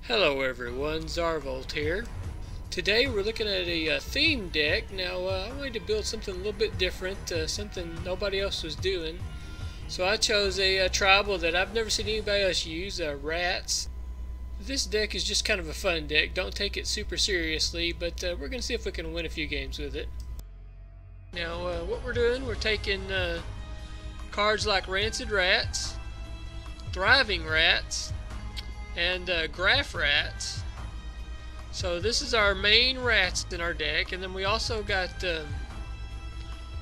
Hello everyone, Zarvolt here. Today we're looking at a theme deck. Now I wanted to build something a little bit different, something nobody else was doing. So I chose a tribal that I've never seen anybody else use, Rats. This deck is just kind of a fun deck, don't take it super seriously, but we're going to see if we can win a few games with it. Now what we're doing, we're taking cards like Rancid Rats, Thriving Rats, and Graf Rats. So this is our main rats in our deck, and then we also got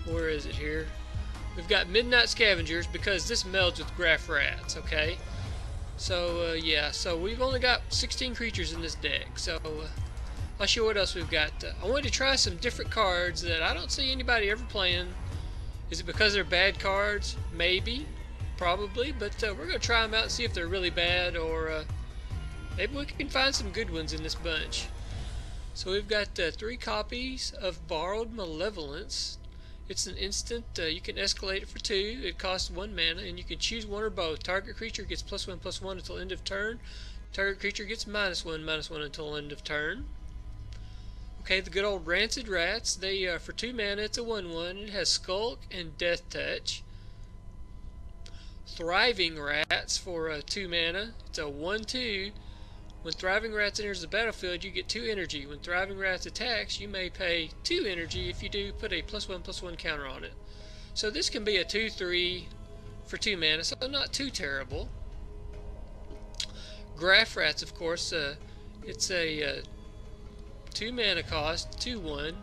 where is it here? We've got Midnight Scavengers because this melds with Graf Rats. Okay, so yeah, so we've only got 16 creatures in this deck. So I'll show you what else we've got. I wanted to try some different cards that I don't see anybody ever playing. Is it because they're bad cards? Maybe, probably, but we're gonna try them out and see if they're really bad, or maybe we can find some good ones in this bunch. So we've got 3 copies of Borrowed Malevolence. It's an instant. You can escalate it for 2. It costs 1 mana, and you can choose one or both. Target creature gets +1/+1 until end of turn. Target creature gets -1/-1 until end of turn. Okay, the good old Rancid Rats. They for 2 mana. It's a 1/1. It has Skulk and Death Touch. Thriving Rats for 2 mana. It's a 1/2. When Thriving Rats enters the battlefield, you get 2 energy. When Thriving Rats attacks, you may pay 2 energy. If you do, put a +1/+1 counter on it. So this can be a 2/3 for 2 mana, so not too terrible. Graf Rats, of course, it's a 2 mana cost, 2/1.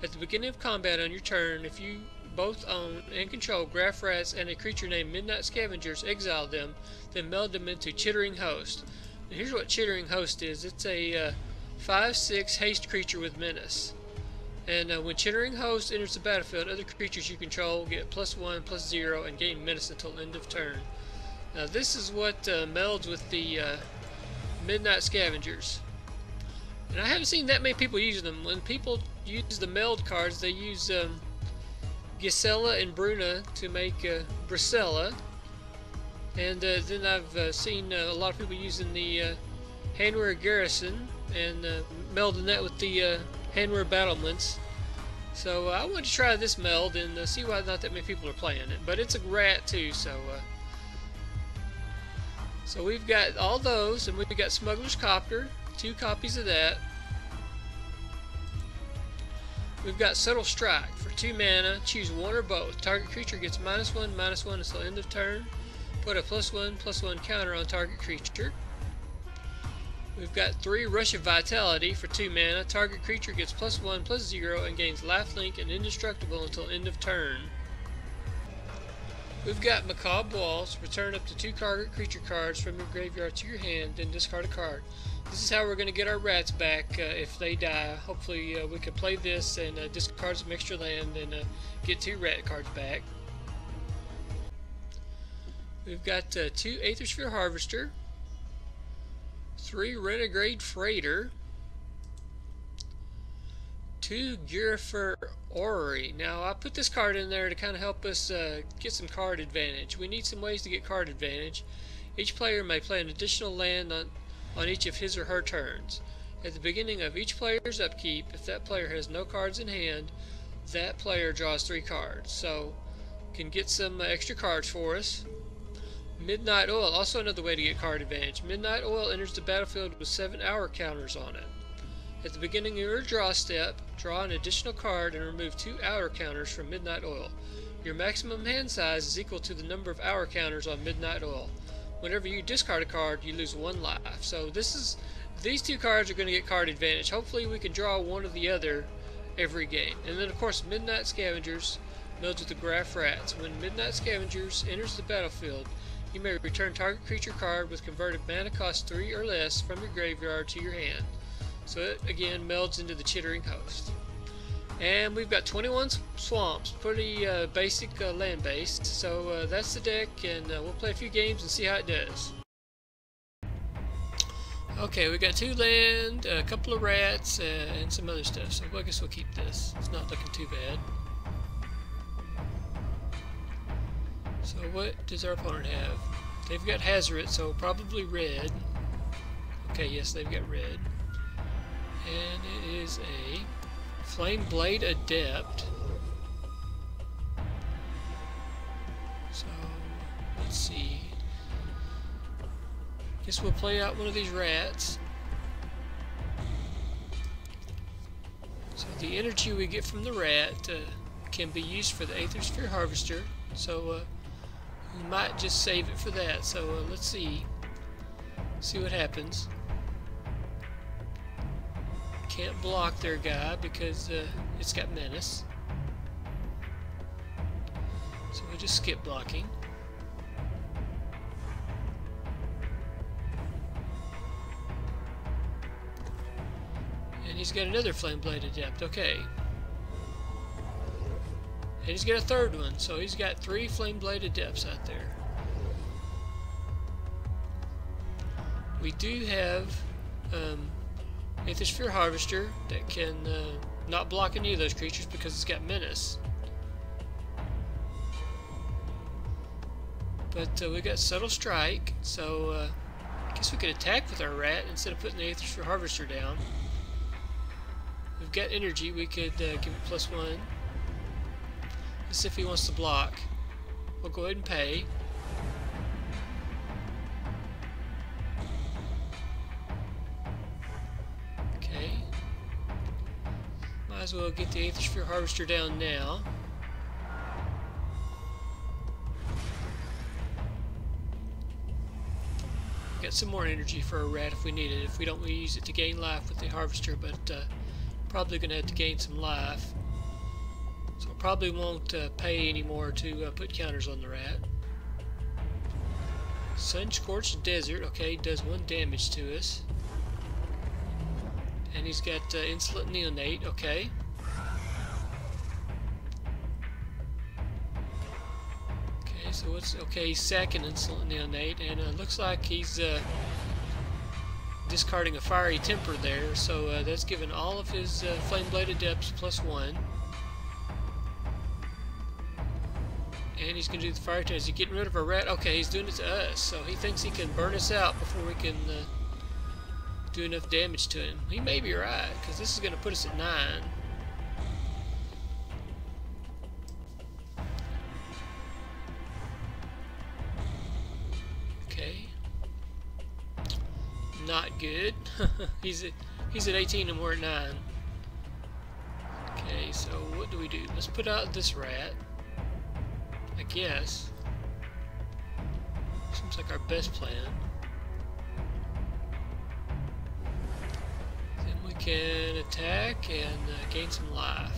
At the beginning of combat on your turn, if you both own and control Graf Rats and a creature named Midnight Scavengers, exile them, then meld them into Chittering Host. And here's what Chittering Host is. It's a 5/6 haste creature with menace. And when Chittering Host enters the battlefield, other creatures you control get +1/+0 and gain menace until end of turn. Now this is what melds with the Midnight Scavengers. And I haven't seen that many people using them. When people use the meld cards, they use Gisela and Bruna to make Bracella. And then I've seen a lot of people using the Handwear Garrison and melding that with the Handwear Battlements. So I wanted to try this meld and see why not that many people are playing it. But it's a rat too, so we've got all those, and we've got Smugglers Copter, 2 copies of that. We've got Subtle Strike for 2 mana. Choose one or both. Target creature gets -1/-1 until end of turn. Put a +1/+1 counter on target creature. We've got 3 Rush of Vitality for 2 mana. Target creature gets +1/+0 and gains lifelink and indestructible until end of turn. We've got Macabre Waltz. Return up to 2 target creature cards from your graveyard to your hand, then discard a card. This is how we're going to get our rats back if they die. Hopefully we can play this and discard some extra land and get 2 rat cards back. We've got 2 Aethersphere Harvester, 3 Renegade Freighter, 2 Ghirapur Orrery. Now I put this card in there to kind of help us get some card advantage. We need some ways to get card advantage. Each player may play an additional land on each of his or her turns. At the beginning of each player's upkeep, if that player has no cards in hand, that player draws 3 cards. So can get some extra cards for us. Midnight Oil, also another way to get card advantage. Midnight Oil enters the battlefield with 7-hour counters on it. At the beginning of your draw step, draw an additional card and remove 2 hour counters from Midnight Oil. Your maximum hand size is equal to the number of hour counters on Midnight Oil. Whenever you discard a card, you lose 1 life. So these 2 cards are going to get card advantage. Hopefully we can draw one or the other every game. And then of course Midnight Scavengers melds with the Graf Rats. When Midnight Scavengers enters the battlefield, you may return target creature card with converted mana cost 3 or less from your graveyard to your hand. So it again melds into the Chittering Host. And we've got 21 swamps, pretty basic land based. So that's the deck, and we'll play a few games and see how it does. Okay, we got 2 land, a couple of rats, and some other stuff. So I guess we'll keep this. It's not looking too bad. So what does our opponent have? They've got Hazard, so probably red. Okay, yes, they've got red. And it is a Flame Blade Adept. So, let's see. Guess we'll play out one of these rats. So the energy we get from the rat can be used for the Aethersphere Harvester. So we might just save it for that. So let's see what happens. Can't block their guy because it's got menace. So we'll just skip blocking. And he's got another Flame Blade Adept, okay. And he's got a third one, so he's got 3 Flame Blade Adepts out there. We do have Aethersphere Harvester that can not block any of those creatures because it's got menace. But we got Subtle Strike, so I guess we could attack with our rat instead of putting the Aethersphere Harvester down. We've got energy, we could give it +1. Let's see if he wants to block. We'll go ahead and pay. Okay. Might as well get the Aethersphere Harvester down now. Got some more energy for a rat if we need it. If we don't, we use it to gain life with the Harvester, but probably going to have to gain some life. So I probably won't pay anymore to put counters on the rat. Sun-Scorched Desert, okay, does 1 damage to us. And he's got Insolent Neonate, okay. Okay, so what's, okay, he's sacking Insolent Neonate, and it looks like he's discarding a Fiery Temper there, so that's giving all of his Flame Blade Adepts +1. And he's going to do the Fire Temper. Is he getting rid of a rat? Okay, he's doing it to us, so he thinks he can burn us out before we can do enough damage to him. He may be right, because this is going to put us at 9. Okay. Not good. he's at 18 and we're at 9. Okay, so what do we do? Let's put out this rat, I guess. Seems like our best plan. Then we can attack and gain some life.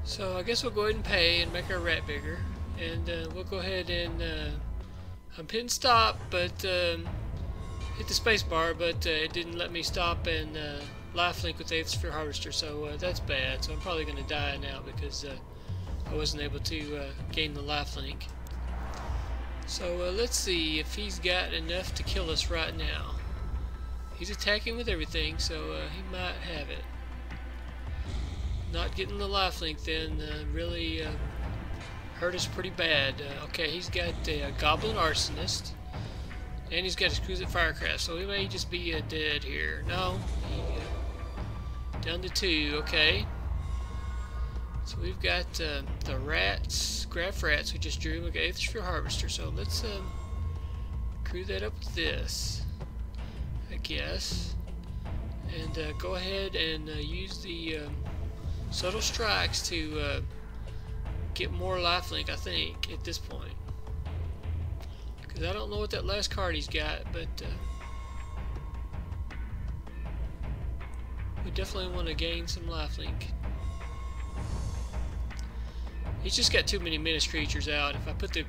So I guess we'll go ahead and pay and make our rat bigger, and we'll go ahead and I'm hitting stop, but hit the space bar, but it didn't let me stop and lifelink with the Aethersphere Harvester, so that's bad. So I'm probably going to die now because I wasn't able to gain the lifelink. So let's see if he's got enough to kill us right now. He's attacking with everything, so he might have it. Not getting the lifelink then really hurt us pretty bad. Okay, he's got a Goblin Arsonist, and he's got a Exquisite Firecraft, so he may just be dead here. No, down to 2. Okay, so we've got the rats, Graf Rats we just drew. We got Aethersphere Harvester, so let's crew that up with this, I guess, and go ahead and use the Subtle Strikes to get more lifelink, I think, at this point. Because I don't know what that last card he's got, but we definitely want to gain some lifelink. He's just got too many menace creatures out. If I put the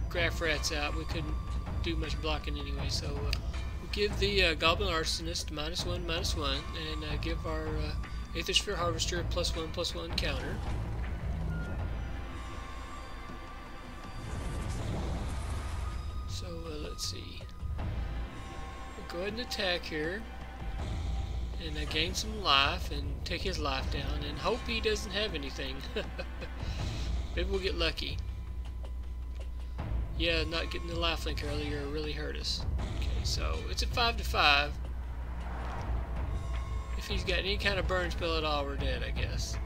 Graf Rats out, we couldn't do much blocking anyway. So we'll give the Goblin Arsonist -1/-1, and give our Aethersphere Harvester a +1/+1 counter. So let's see. We'll go ahead and attack here, and gain some life and take his life down and hope he doesn't have anything. Maybe we'll get lucky. Yeah, not getting the life link earlier really hurt us. Okay, so it's at 5-5. If he's got any kind of burn spell at all, we're dead, I guess.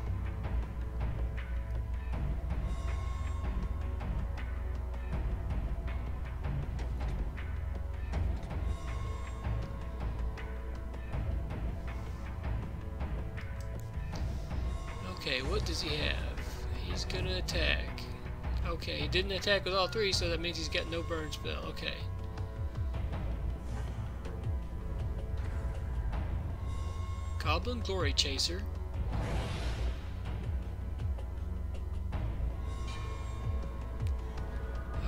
Okay, what does he have? He's gonna attack. Okay, he didn't attack with all three, so that means he's got no burn spell. Okay. Goblin Glory Chaser.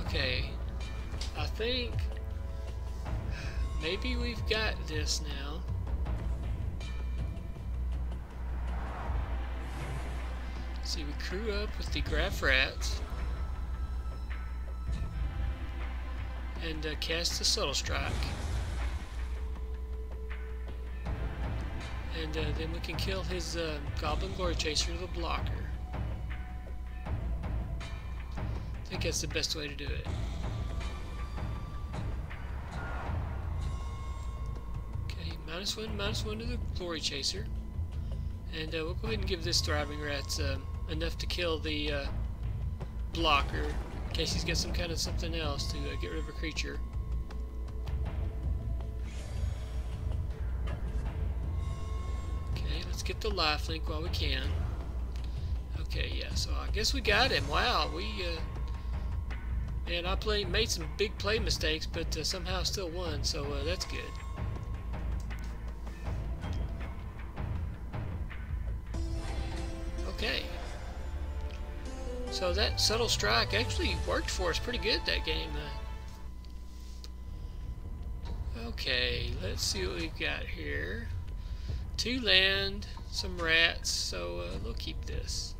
Okay. I think maybe we've got this now. See, we crew up with the Graf Rats and cast the Subtle Strike. And then we can kill his Goblin Glory Chaser with a blocker. I think that's the best way to do it. Okay, -1 to the Glory Chaser. And we'll go ahead and give this Thriving Rats enough to kill the blocker, in case he's got some kind of something else to get rid of a creature. Okay, let's get the life link while we can. Okay, yeah, so I guess we got him. Wow, man, I made some big play mistakes, but somehow still won, so that's good. Okay. So that Subtle Strike actually worked for us pretty good that game. Okay, let's see what we've got here. 2 land, some rats, so we'll keep this.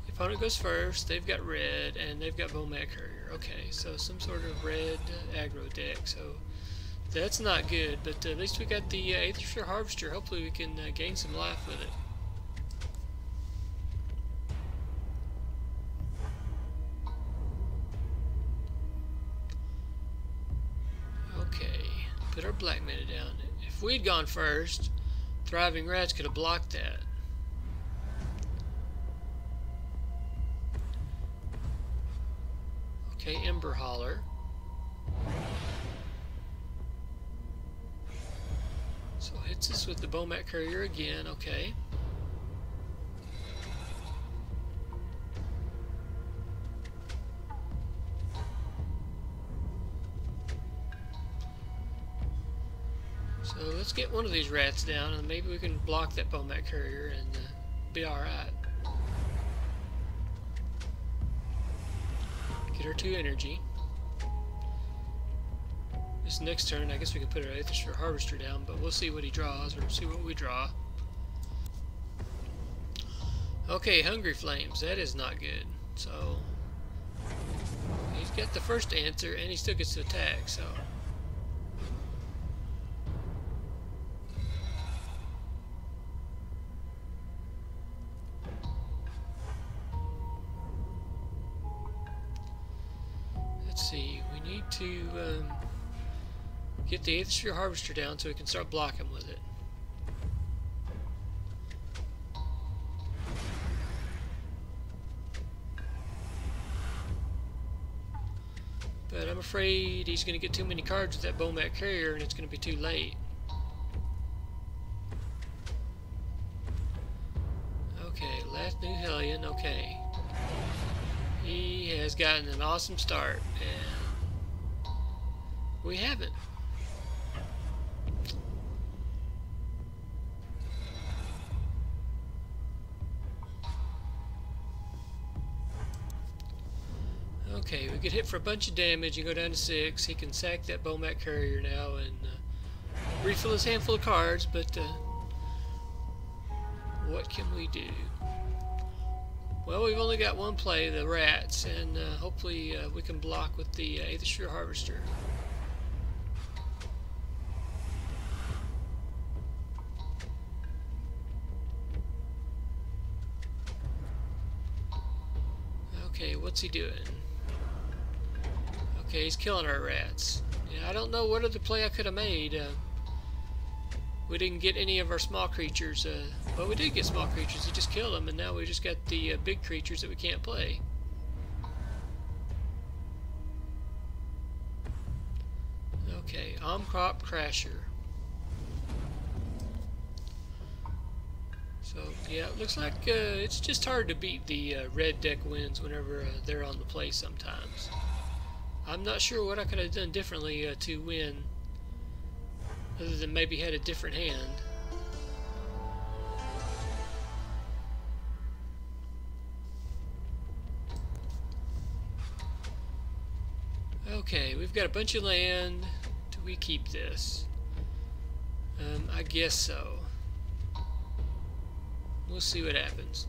The opponent goes first, they've got red, and they've got Macabre Courier. Okay, so some sort of red aggro deck, so that's not good, but at least we got the Aethersphere Harvester. Hopefully we can gain some life with it. Put our black mana down. If we'd gone first, Thriving Rats could have blocked that. Okay, Ember Hauler. So hits us with the Macabre Courier again, okay. So let's get one of these rats down, and maybe we can block that Macabre Courier and be alright. Get her 2 energy. This next turn, I guess we can put our Aethersphere Harvester down, but we'll see what he draws, or see what we draw. Okay, Hungry Flames. That is not good. So he's got the first answer, and he still gets to attack, so... Let's see, we need to get the Aethersphere Harvester down so we can start blocking with it. But I'm afraid he's going to get too many cards with that Macabre Courier and it's going to be too late. Okay, last New Hellion, okay. He has gotten an awesome start, and we haven't. Okay, we get hit for a bunch of damage and go down to 6. He can sack that Macabre Courier now and refill his handful of cards, but what can we do? Well, we've only got one play, the rats, and hopefully we can block with the Aethersphere Harvester. Okay, what's he doing? Okay, he's killing our rats. Yeah, I don't know what other play I could have made. We didn't get any of our small creatures. Well, we did get small creatures. He just killed them, and now we just got the big creatures that we can't play. Okay, Crop Crasher. So, yeah, it looks like it's just hard to beat the red deck wins whenever they're on the play sometimes. I'm not sure what I could have done differently to win, other than maybe had a different hand. Okay, we've got a bunch of land. Do we keep this? I guess so. We'll see what happens.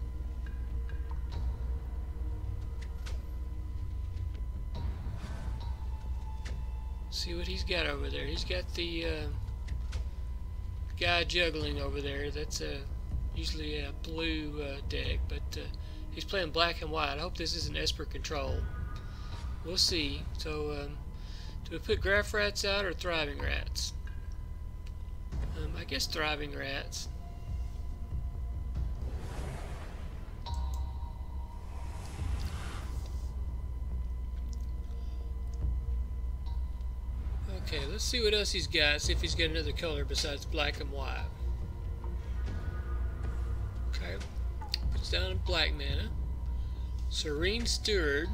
See what he's got over there. He's got the guy juggling over there. That's usually a blue deck, but he's playing black and white. I hope this isn't Esper Control. We'll see. So, do we put Graf Rats out or Thriving Rats? I guess Thriving Rats. Okay, let's see what else he's got. See if he's got another color besides black and white. Okay, puts down a black mana. Serene Steward.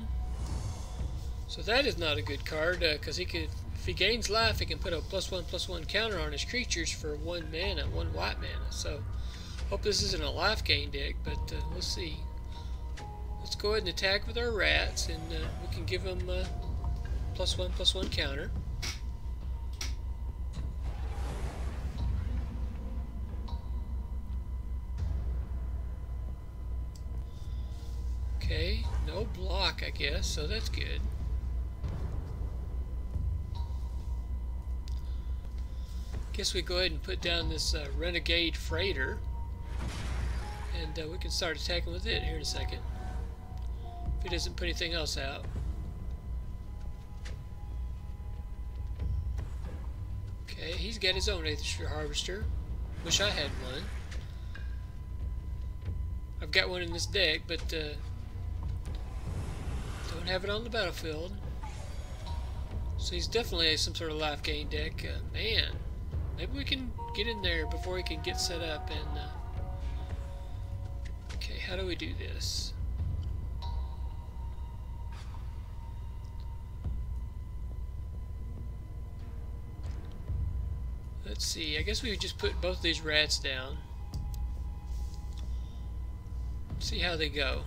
So that is not a good card, because he could, if he gains life, he can put a +1/+1 counter on his creatures for 1 mana, 1 white mana. So, hope this isn't a life gain deck, but we'll see. Let's go ahead and attack with our rats, and we can give them a +1/+1 counter. Okay, no block, I guess, so that's good. Guess we go ahead and put down this Renegade Freighter, and we can start attacking with it here in a second, if he doesn't put anything else out. Okay, he's got his own Aethersphere Harvester. Wish I had one. I've got one in this deck, but don't have it on the battlefield. So he's definitely some sort of life gain deck. Man, maybe we can get in there before he can get set up. And okay, how do we do this? Let's see. I guess we would just put both of these rats down. See how they go.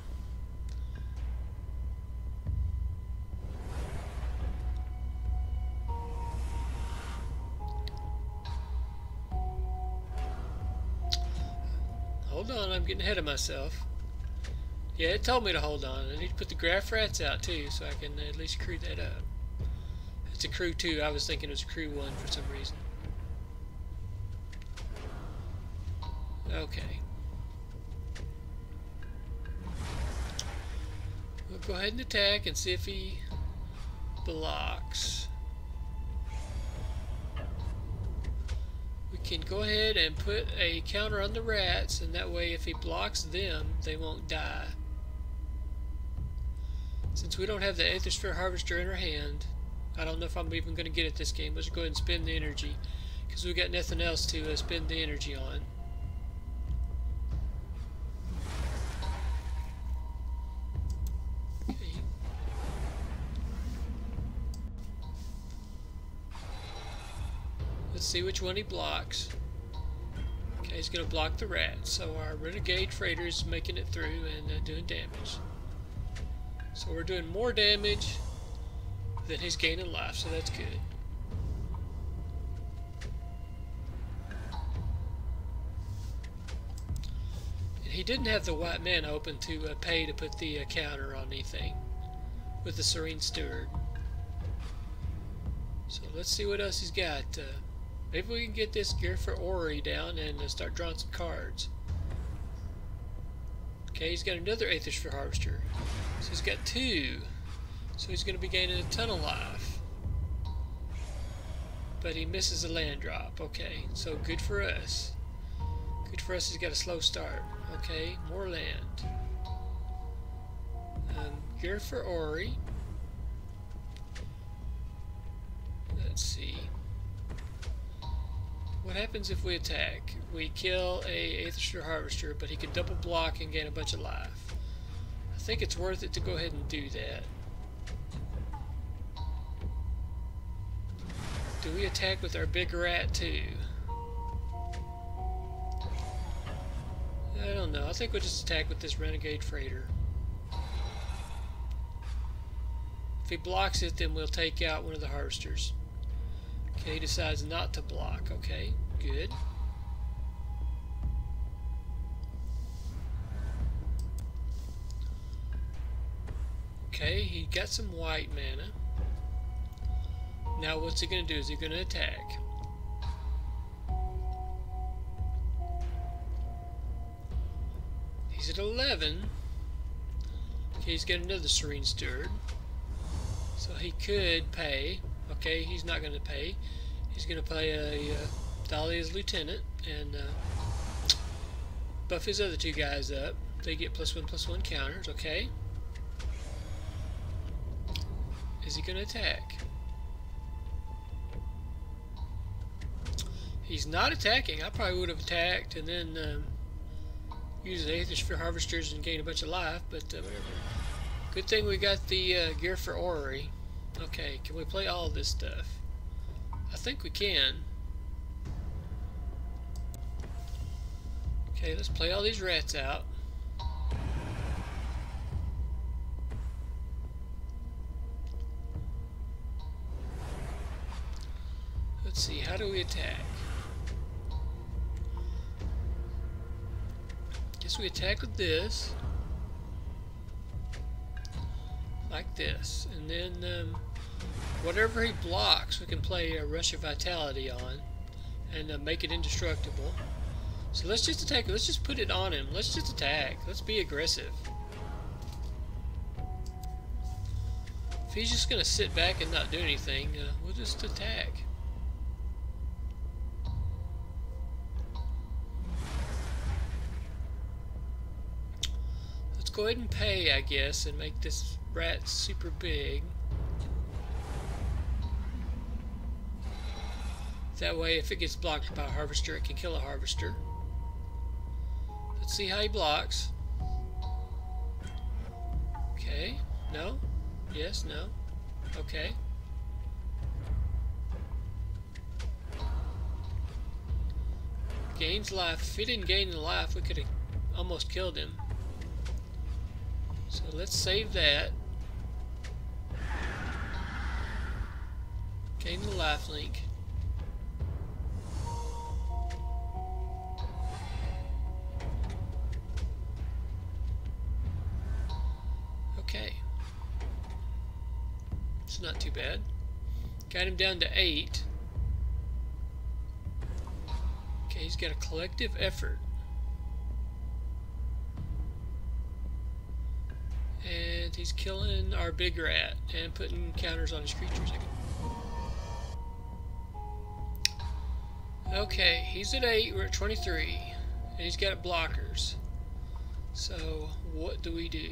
Hold on, I'm getting ahead of myself. Yeah, it told me to hold on. I need to put the Graf Rats out too, so I can at least crew that up. It's a crew 2. I was thinking it was a crew 1 for some reason. Okay. We'll go ahead and attack and see if he blocks. We can go ahead and put a counter on the rats, and that way if he blocks them, they won't die. Since we don't have the Aethersphere Harvester in our hand, I don't know if I'm even going to get it this game. Let's go ahead and spend the energy, because we've got nothing else to spend the energy on. See which one he blocks. Okay, he's going to block the rats. So our Renegade Freighter is making it through and doing damage. So we're doing more damage than he's gaining life, so that's good. And he didn't have the white mana open to pay to put the counter on anything with the Serene Steward. So let's see what else he's got. Maybe we can get this Ghirapur Orrery down and start drawing some cards. Okay, he's got another Aethersphere Harvester. So he's got 2. So he's going to be gaining a ton of life. But he misses a land drop. Okay, so good for us. Good for us, he's got a slow start. Okay, more land. Ghirapur Orrery. Let's see. What happens if we attack? We kill a Aethersphere Harvester, but he can double block and gain a bunch of life. I think it's worth it to go ahead and do that. Do we attack with our big rat too? I don't know. I think we'll just attack with this Renegade Freighter. If he blocks it, then we'll take out one of the harvesters. Okay, he decides not to block. Okay, good. Okay, he got some white mana. Now what's he going to do? Is he going to attack? He's at 11. Okay, he's got another Serene Steward. So he could pay. Okay, he's not going to pay. He's going to play a Dahlia's Lieutenant and buff his other 2 guys up. They get +1/+1 counters. Okay. Is he going to attack? He's not attacking. I probably would have attacked and then used the Aethersphere Harvesters and gained a bunch of life, but whatever. Good thing we got the Ghirapur Orrery. Okay, can we play all of this stuff? I think we can. Okay, let's play all these rats out. Let's see, how do we attack? Guess we attack with this. Like this. And then whatever he blocks, we can play a Rush of Vitality on and make it indestructible. So let's just attack. Let's just put it on him. Let's just attack. Let's be aggressive. If he's just going to sit back and not do anything, we'll just attack. Let's go ahead and pay, I guess, and make this rat super big. That way, if it gets blocked by a harvester, it can kill a harvester. Let's see how he blocks. Okay. No? Yes, no. Okay. Gains life. If he didn't gain the life, we could have almost killed him. So let's save that. Gain the life link. Okay. It's not too bad. Got him down to 8. Okay, he's got a collective effort. And he's killing our big rat and putting counters on his creatures. Okay, he's at 8, we're at 23. And he's got blockers. So, what do we do?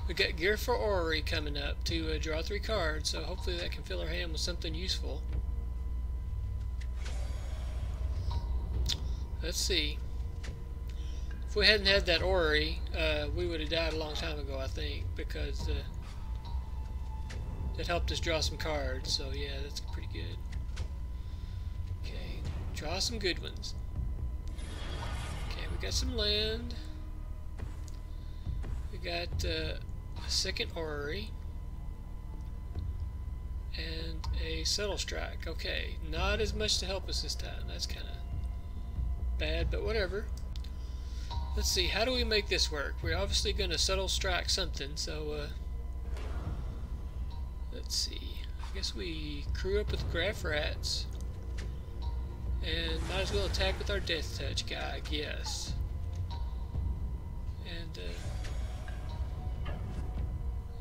We got Ghirapur Orrery coming up to draw 3 cards, so hopefully that can fill our hand with something useful. Let's see. If we hadn't had that Orrery, we would have died a long time ago, I think, because that helped us draw some cards, so yeah, that's pretty good. Okay, draw some good ones. Okay, we got some land. We got a second Orrery and a Subtle Strike. Okay, not as much to help us this time. That's kind of bad, but whatever. Let's see, how do we make this work? We're obviously going to Subtle Strike something, so let's see. I guess we crew up with Graf Rats and might as well attack with our Death Touch guy, I guess. And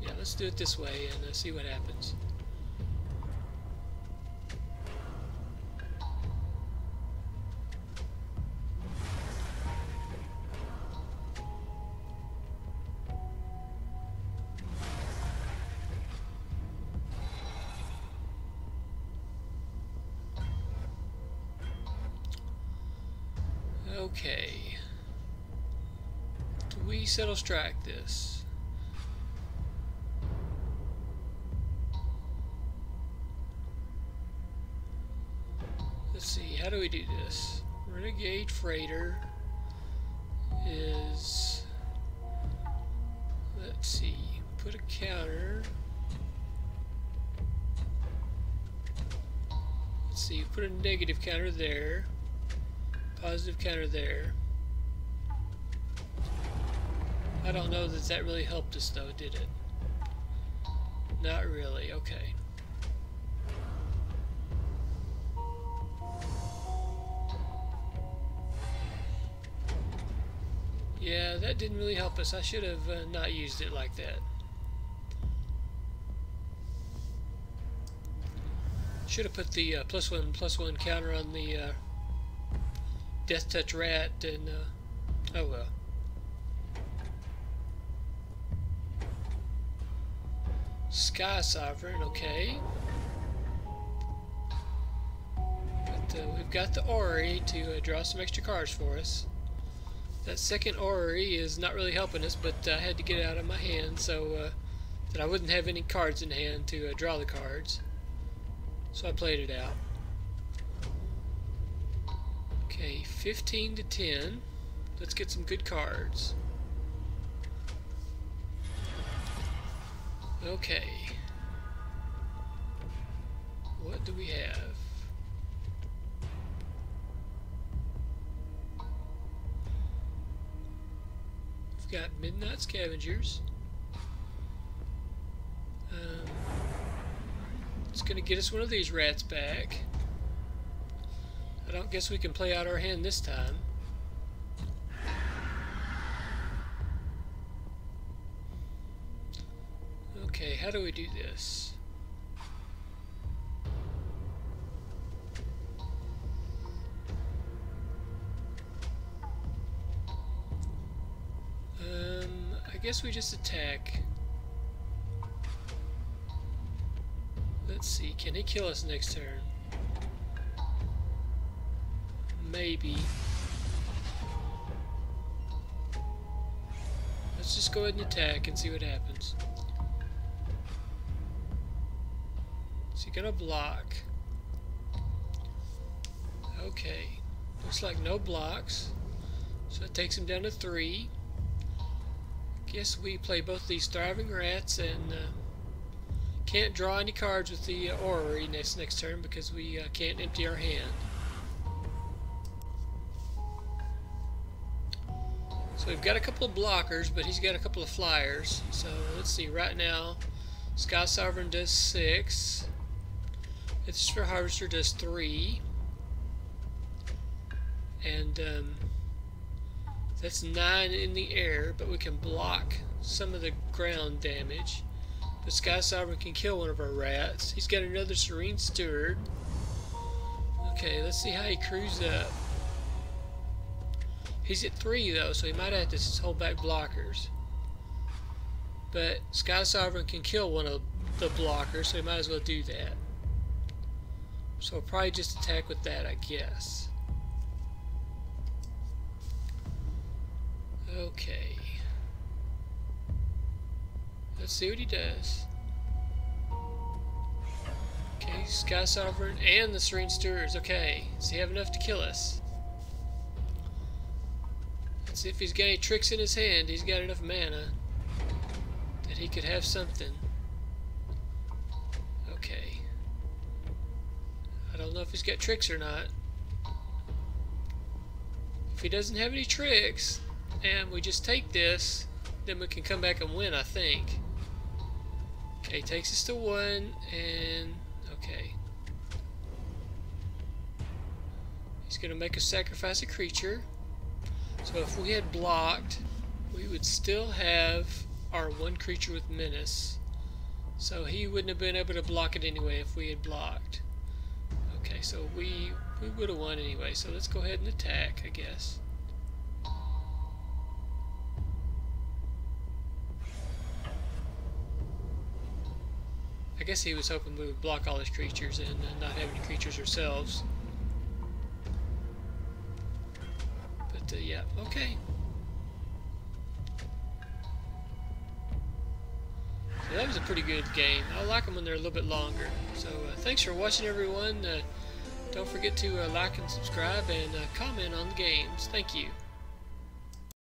yeah, let's do it this way and see what happens. Okay. Do we settle strike this? Let's see, how do we do this? Renegade Freighter is, let's see, put a counter. Let's see, put a negative counter there. Positive counter there. I don't know that that really helped us though, did it? Not really, okay. Yeah, that didn't really help us. I should have not used it like that. Should have put the +1/+1 counter on the Death Touch Rat, and oh well. Sky Sovereign, okay. But we've got the Orrery to draw some extra cards for us. That second Orrery is not really helping us, but I had to get it out of my hand so that I wouldn't have any cards in hand to draw the cards. So I played it out. Okay, 15 to 10. Let's get some good cards. Okay. What do we have? We've got Midnight Scavengers. It's going to get us one of these rats back. I don't guess we can play out our hand this time. Okay, how do we do this? I guess we just attack. Let's see, can he kill us next turn? Maybe. Let's just go ahead and attack and see what happens. Is he gonna block? Okay. Looks like no blocks. So it takes him down to 3. Guess we play both these Thriving Rats and can't draw any cards with the Orrery next turn because we can't empty our hand. So we've got a couple of blockers, but he's got a couple of flyers. So let's see, right now Sky Sovereign does 6. Aethersphere Harvester does 3. And that's 9 in the air, but we can block some of the ground damage. But Sky Sovereign can kill one of our rats. He's got another Serene Steward. Okay, let's see how he crews up. He's at 3 though, so he might have to hold back blockers. But Sky Sovereign can kill one of the blockers, so he might as well do that. So we'll probably just attack with that, I guess. Okay. Let's see what he does. Okay, Sky Sovereign and the Serene Stewards. Okay, does he have enough to kill us? Let's see if he's got any tricks in his hand. He's got enough mana that he could have something. Okay. I don't know if he's got tricks or not. If he doesn't have any tricks, and we just take this, then we can come back and win, I think. Okay, takes us to 1, and okay. He's going to make us sacrifice a creature. So if we had blocked, we would still have our one creature with menace. So he wouldn't have been able to block it anyway if we had blocked. Okay, so we would have won anyway, so let's go ahead and attack, I guess. I guess he was hoping we would block all his creatures and not have any creatures ourselves. But yeah, okay. So that was a pretty good game. I like them when they're a little bit longer. So thanks for watching, everyone. Don't forget to like and subscribe and comment on the games. Thank you.